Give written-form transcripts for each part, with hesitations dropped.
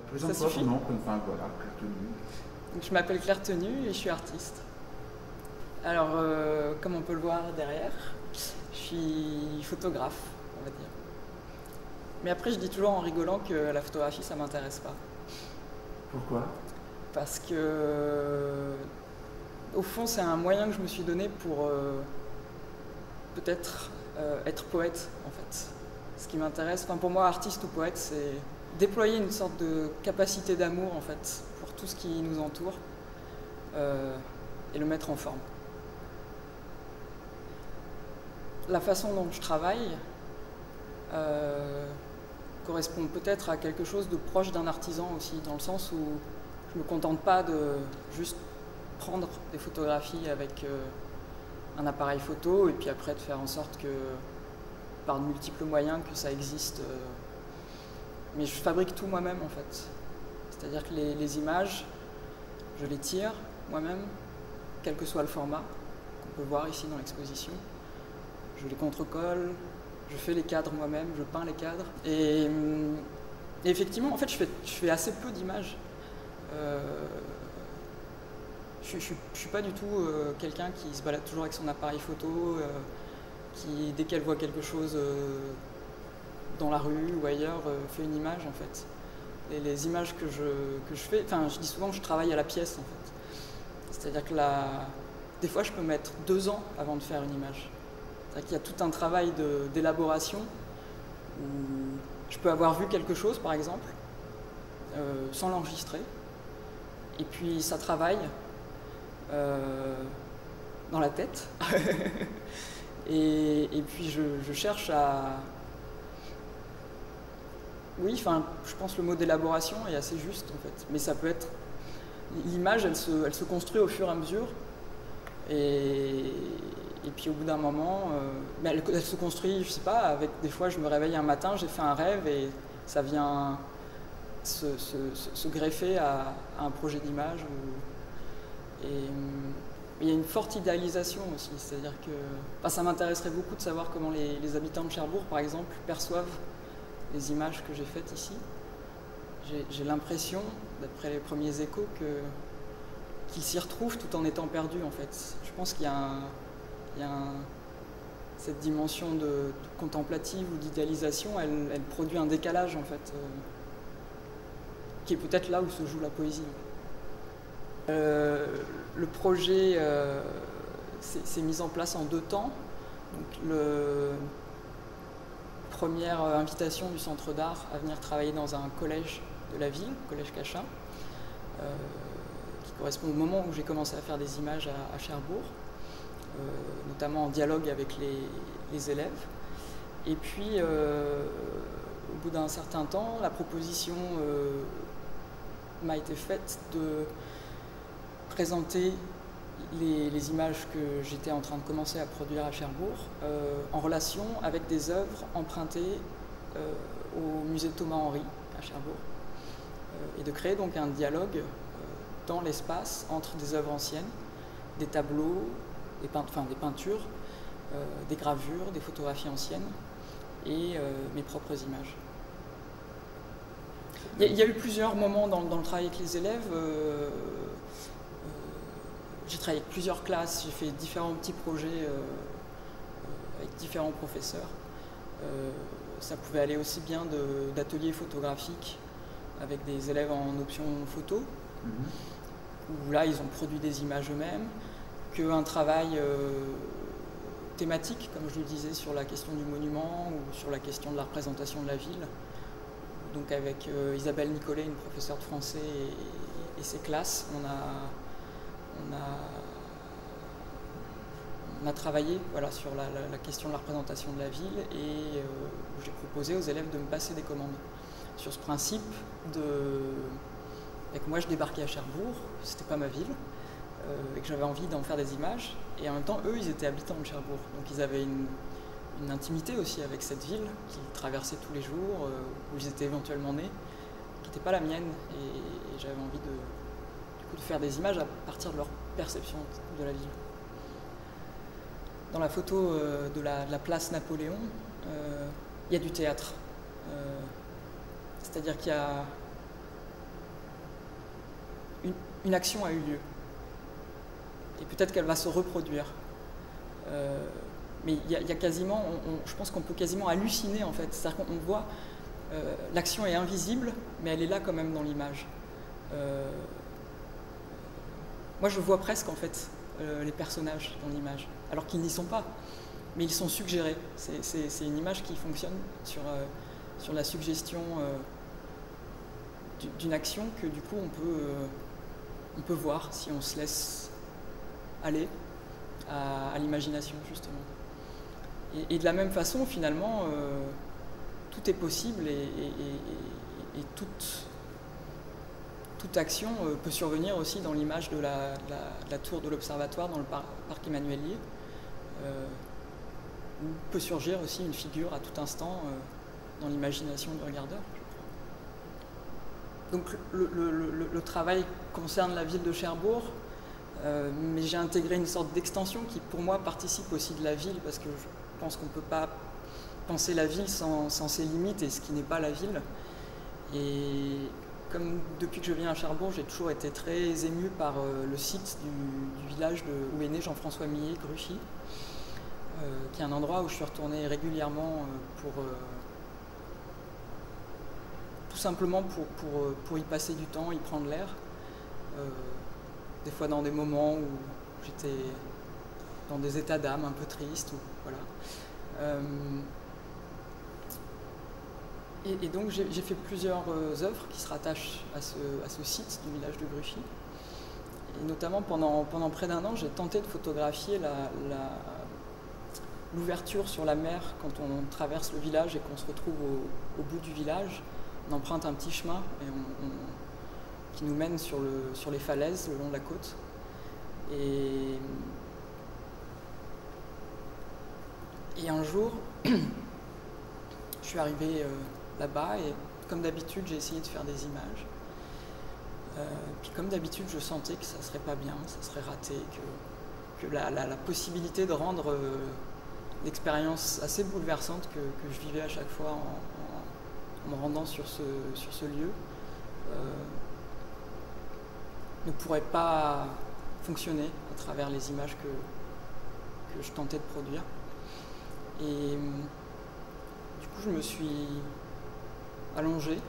Présente-toi ton nom, enfin voilà, Claire Tenu. Donc, je m'appelle Claire Tenu et je suis artiste. Alors, comme on peut le voir derrière, je suis photographe, on va dire. Mais après, je dis toujours en rigolant que la photographie, ça m'intéresse pas. Pourquoi? Parce que, au fond, c'est un moyen que je me suis donné pour peut-être être poète, en fait. Ce qui m'intéresse, pour moi, artiste ou poète, c'est déployer une sorte de capacité d'amour, en fait, pour tout ce qui nous entoure et le mettre en forme. La façon dont je travaille correspond peut-être à quelque chose de proche d'un artisan aussi, dans le sens où je ne me contente pas de juste prendre des photographies avec un appareil photo et puis après de faire en sorte que, par de multiples moyens, que ça existe. Mais je fabrique tout moi-même en fait. C'est-à-dire que les images, je les tire moi-même, quel que soit le format qu'on peut voir ici dans l'exposition. Je les contre-colle, je fais les cadres moi-même, je peins les cadres. Et effectivement, en fait, je fais assez peu d'images. Je suis pas du tout quelqu'un qui se balade toujours avec son appareil photo, qui, dès qu'elle voit quelque chose dans la rue ou ailleurs, fait une image, en fait. Et les images que je fais, enfin, je dis souvent que je travaille à la pièce, en fait. C'est-à-dire que des fois, je peux mettre 2 ans avant de faire une image. C'est-à-dire qu'il y a tout un travail d'élaboration où je peux avoir vu quelque chose, par exemple, sans l'enregistrer. Et puis, ça travaille dans la tête. et puis, je cherche à... Oui, enfin, je pense que le mot d'élaboration est assez juste, en fait. Mais ça peut être... L'image, elle se construit au fur et à mesure. Et puis au bout d'un moment, elle se construit, je sais pas, avec des fois je me réveille un matin, j'ai fait un rêve et ça vient se greffer à un projet d'image. Et il y a une forte idéalisation aussi, c'est-à-dire que ça m'intéresserait beaucoup de savoir comment les habitants de Cherbourg, par exemple, perçoivent les images que j'ai faites ici. J'ai l'impression, d'après les premiers échos, qu'ils s'y retrouvent tout en étant perdus en fait. Je pense qu'il y a cette dimension de contemplative ou d'idéalisation, elle produit un décalage en fait, qui est peut-être là où se joue la poésie. Le projet s'est mis en place en 2 temps. Donc, première invitation du Centre d'art à venir travailler dans un collège de la ville, collège Cachin, qui correspond au moment où j'ai commencé à faire des images à Cherbourg. Notamment en dialogue avec les élèves. Et puis, au bout d'un certain temps, la proposition m'a été faite de présenter les images que j'étais en train de commencer à produire à Cherbourg en relation avec des œuvres empruntées au musée Thomas-Henry à Cherbourg et de créer donc un dialogue dans l'espace entre des œuvres anciennes, des tableaux, des peintures, des gravures, des photographies anciennes et mes propres images. Il y a eu plusieurs moments dans le travail avec les élèves. J'ai travaillé avec plusieurs classes, j'ai fait différents petits projets avec différents professeurs. Ça pouvait aller aussi bien d'ateliers photographiques avec des élèves en option photo, où là ils ont produit des images eux-mêmes, qu'un travail thématique, comme je le disais, sur la question du monument ou sur la question de la représentation de la ville. Donc avec Isabelle Nicolet, une professeure de français et ses classes, on a travaillé voilà, sur la question de la représentation de la ville et j'ai proposé aux élèves de me passer des commandes sur ce principe que moi je débarquais à Cherbourg, c'était pas ma ville, et que j'avais envie d'en faire des images. Et en même temps, eux, ils étaient habitants de Cherbourg. Donc ils avaient une intimité aussi avec cette ville qu'ils traversaient tous les jours, où ils étaient éventuellement nés, qui n'était pas la mienne. Et j'avais envie de faire des images à partir de leur perception de la ville. Dans la photo de la place Napoléon, il y a du théâtre. C'est-à-dire qu'il y a une action a eu lieu. Et peut-être qu'elle va se reproduire. Mais il y a quasiment, je pense qu'on peut quasiment halluciner en fait. C'est-à-dire qu'on voit, l'action est invisible, mais elle est là quand même dans l'image. Moi je vois presque en fait les personnages dans l'image, alors qu'ils n'y sont pas, mais ils sont suggérés. C'est une image qui fonctionne sur la suggestion d'une action que du coup on peut voir si on se laisse aller à l'imagination justement. Et de la même façon finalement tout est possible et toute action peut survenir aussi dans l'image de la tour de l'observatoire dans le parc Emmanuelier, où peut surgir aussi une figure à tout instant dans l'imagination du regardeur. Donc le travail concerne la ville de Cherbourg, mais j'ai intégré une sorte d'extension qui pour moi participe aussi de la ville, parce que je pense qu'on ne peut pas penser la ville sans ses limites et ce qui n'est pas la ville. Et comme depuis que je viens à Cherbourg, j'ai toujours été très ému par le site du village où est né Jean-François Millet, Gruchy, qui est un endroit où je suis retourné régulièrement tout simplement pour y passer du temps, y prendre l'air. Des fois dans des moments où j'étais dans des états d'âme un peu tristes. Voilà. Et donc j'ai fait plusieurs œuvres qui se rattachent à ce site du village de Gruchy. Et notamment pendant près d'un an, j'ai tenté de photographier l'ouverture sur la mer quand on traverse le village et qu'on se retrouve au bout du village. On emprunte un petit chemin qui nous mène sur les falaises le long de la côte. Et un jour, je suis arrivé là-bas et comme d'habitude, j'ai essayé de faire des images. Puis comme d'habitude, je sentais que ça serait pas bien, ça serait raté, que la possibilité de rendre l'expérience assez bouleversante que je vivais à chaque fois en me rendant sur ce lieu ne pourrait pas fonctionner à travers les images que je tentais de produire. Et du coup, je me suis allongé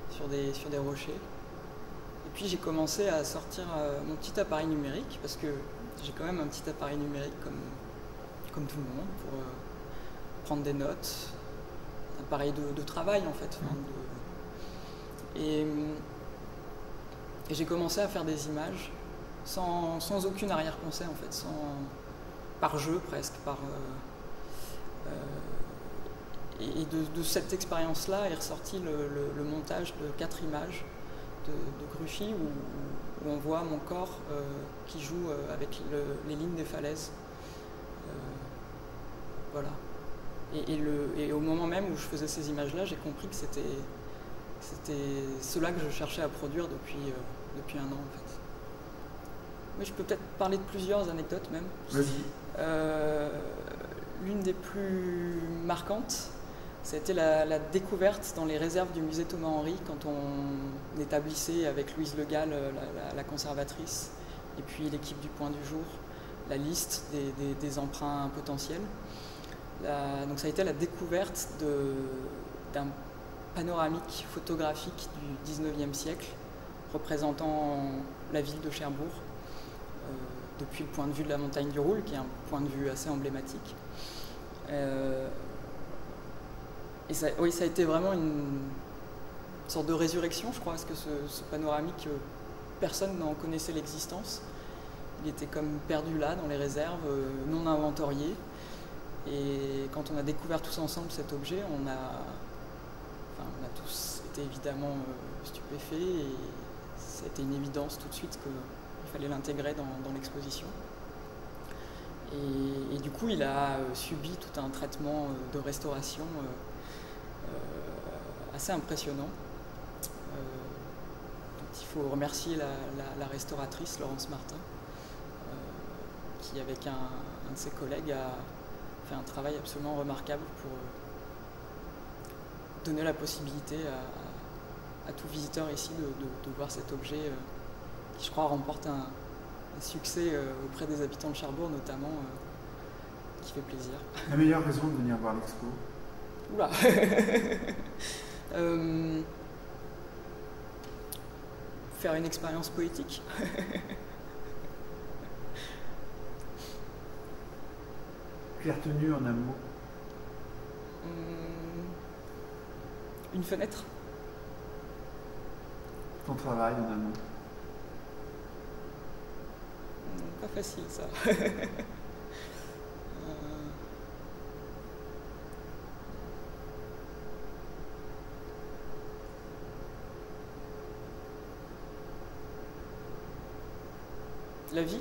sur des rochers. Et puis j'ai commencé à sortir mon petit appareil numérique, parce que j'ai quand même un petit appareil numérique comme tout le monde, pour prendre des notes, un appareil de travail en fait. Et j'ai commencé à faire des images sans aucune arrière-pensée en fait, par jeu presque, et de cette expérience-là est ressorti le montage de 4 images de Gruchy où on voit mon corps qui joue avec les lignes des falaises. Voilà. Et au moment même où je faisais ces images-là, j'ai compris que c'était cela que je cherchais à produire depuis un an en fait. Oui, je peux peut-être parler de plusieurs anecdotes même. Vas-y. L'une des plus marquantes, c'était la découverte dans les réserves du musée Thomas-Henry quand on établissait avec Louise Le Gall, la conservatrice, et puis l'équipe du Point du Jour, la liste des emprunts potentiels. Donc ça a été la découverte d'un panoramique photographique du 19e siècle représentant la ville de Cherbourg depuis le point de vue de la montagne du Roule, qui est un point de vue assez emblématique. Et ça a été vraiment une sorte de résurrection, je crois, parce que ce panoramique, personne n'en connaissait l'existence. Il était comme perdu là, dans les réserves, non inventorié. Et quand on a découvert tous ensemble cet objet, on a tous été évidemment stupéfaits, et ça a été une évidence tout de suite qu'il fallait l'intégrer dans l'exposition. Et du coup, il a subi tout un traitement de restauration assez impressionnant. Donc il faut remercier la restauratrice Laurence Martin, qui avec un de ses collègues a fait un travail absolument remarquable pour donner la possibilité à tout visiteur ici de voir cet objet qui, je crois, remporte un succès auprès des habitants de Cherbourg, notamment, qui fait plaisir. La meilleure raison de venir voir l'expo? Oula Faire une expérience poétique. Claire tenue en un mot? Une fenêtre. Ton travail en un mot? Pas facile ça. La vie.